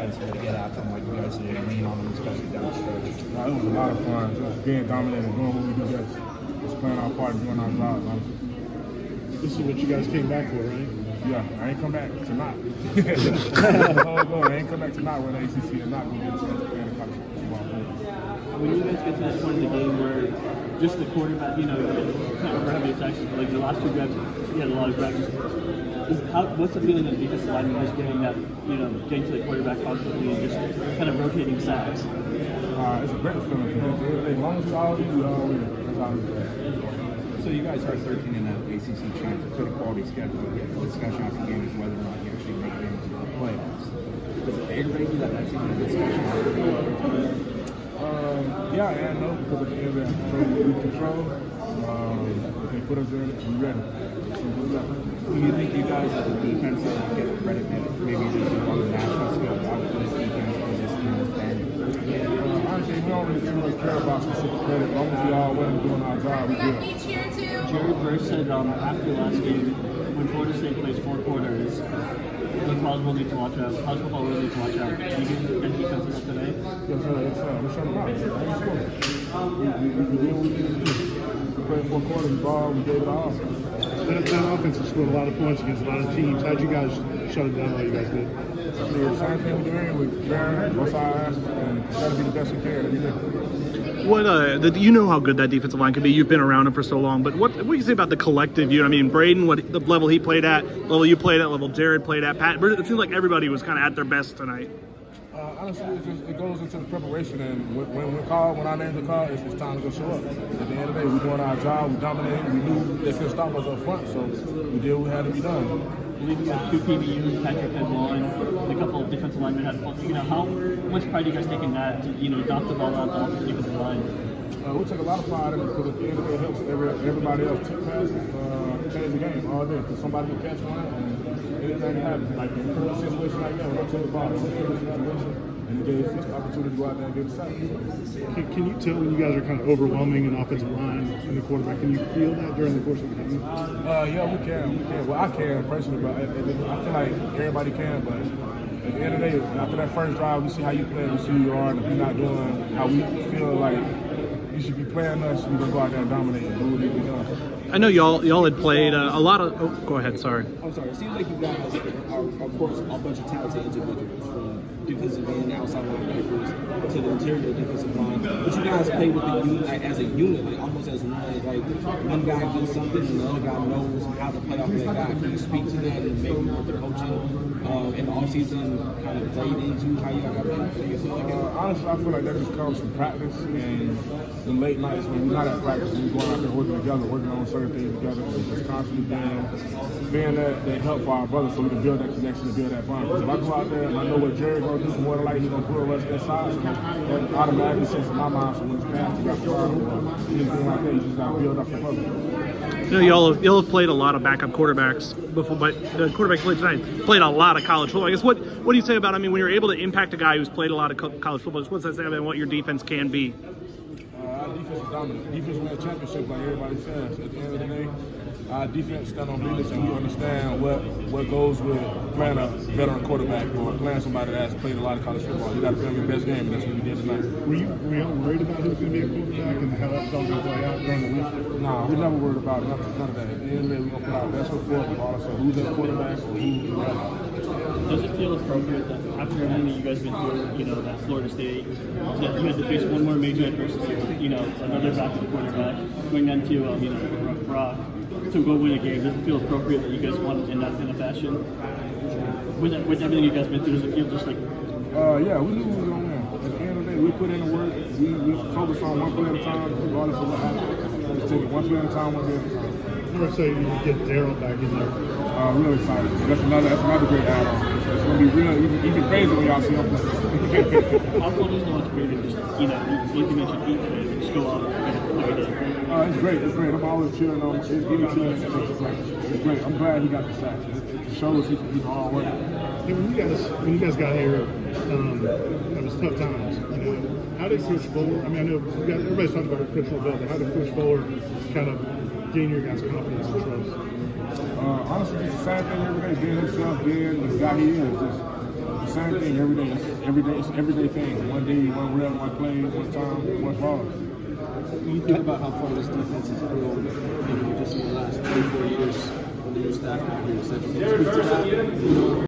defensively to get after them like you guys did and lean on them, especially down the stretch? It was a lot of fun, just being dominant and doing what we do best. Just playing our part and doing our job. This is what you guys came back for, right? Yeah, I ain't come back to not. I ain't come back to not win the ACC and not be able to play in the college football. When you guys get to that point in the game where just the quarterback, you know, kind of heavy attacks, like the last two drives, you had a lot of drives. What's the feeling of the defensive line just getting that, you know, getting to the quarterback constantly and just kind of rotating sacks? It's a great feeling. As long as we all win, we all win. That's all we do. So you guys are 13 in the ACC champs, pretty quality schedule. The discussion after the game is whether or not you actually make it into the playoffs. Does it aggravate you that that's even a discussion? Yeah and no, because at the end of the we control. If they put us in, we're ready. Do you think you guys as a defense get credit maybe they do on the national scale for this defense or this team is bad? Honestly, we don't really too much care about specific credit. As long as we all win doing our job, we good. Jerry Burst said after last game, when Florida State plays 4 quarters, the college will need to watch out. College football will need to watch out. Do you think that defense is up today? Yes, sir. We shut them out. We did what we needed to do. We played 4 quarters, we balled, we gave it all. That offense has scored a lot of points against a lot of teams. How'd you guys shut it down while you guys did? The same thing we're doing with Baron, both sides, and try to be the best we can every day. What you know how good that defensive line can be. You've been around it for so long. But what do you say about the collective unit? I mean, Braden, what the level he played at, level you played at, level Jared played at, Pat. It seems like everybody was kind of at their best tonight. Honestly, it goes into the preparation, and when our names are called, it's time to go show up. At the end of the day, we're doing our job, we dominated, we knew they couldn't stop us up front, so we did what had to be done. Leaving with 2 PBUs, Patrick Headline, a couple of defensive linemen had, you know, how much pride do you guys take in that to, you know, knock the ball out off the defensive line? We take a lot of pride in it because at the end of the day, it helps everybody else take passes, change the game all day because somebody will catch one and anything happens. Like in a situation like that, when I took the ball, and it gave us the opportunity to go out there and get a sack. Can you tell when you guys are kind of overwhelming an offensive line and the quarterback? Can you feel that during the course of the game? Yeah, we can. Well, I can personally, but I feel like everybody can. But at the end of the day, after that first drive, we see how you play, we see who you are, and if you're not doing how we feel like you should be playing us, we're gonna go out there and dominate and do what we do. I know y'all had played a lot of. Oh, go ahead. Sorry. I'm sorry. It seems like you guys are, of course, a bunch of talented individuals from defensive end, outside linebackers to the interior defensive line. But you guys play with the unit, like, as a unit, like almost as one. Like one guy does something, and the other guy knows how to play off that guy. Can you speak to that and maybe what the coaching in the offseason kind of played into how you got to honestly, I feel like that just comes from practice and the late nights when we're not at practice, we're going out there working together, working on certain things together, and just constantly being that help for our brothers so we can build that connection and build that bond. Because if I go out there and I know what Jerry's going to do, more than likely he's going to pull us inside, so that automatically sets in my mind, so when it's past, you got to start or anything like that, you just got to build up the brother. You know, y'all have played a lot of backup quarterbacks before, but the quarterback played tonight played a lot of college football. I guess what do you say about? I mean, when you're able to impact a guy who's played a lot of college football, what's that say about what your defense can be? Our defense is dominant. Defense wins championships, like everybody says. At the end of the day, our defense stand on business, and we understand what goes with playing a veteran quarterback or playing somebody that's played a lot of college football. You got to play your best game, and that's what we did tonight. Were you worried about who's going to be a quarterback and how that's all going to play out during the week? No, we never worried about it. None of that. At the end of the day, we're going to put our best foot forward regardless of who's the quarterback or who's the runner. Does it feel appropriate that after everything that you guys been through, you know, that Florida State, that you had to face one more major adversity, you know, another backup quarterback, going down to, you know, Brock, to go win a game? Does it feel appropriate that you guys won in a fashion? With everything you guys been through, does it feel just like? Yeah, we knew we were going to win. At the end of the day, we put in the work. We focus on one play at a time, regardless of what happens. Just take it one play at a time, one day at a time. Or say you get Daryl back in there. Real excited. That's another great add-on. It's going to be real, even crazy when y'all see him play. How fun is it to be able to just, you know, like you mentioned, eat today, just go out and play today? It's great. It's great. I'm always cheering on him. It's great. I'm glad he got the sack. It shows he's hard worker. Hey, when you guys got here, it was tough times. You know, how did Coach Fuller? I mean, I know everybody's talking about Coach Fuller, but how did Coach Fuller kind of gain your guys' confidence and trust? Honestly, just the same thing every day. Being himself, being the guy he is. Just the same thing every day. It's everyday thing. One day, one rep, one play, one time, one fall. When you think about how far this defense has grown, just in the last 3-4 years, when the new staff got here, etc.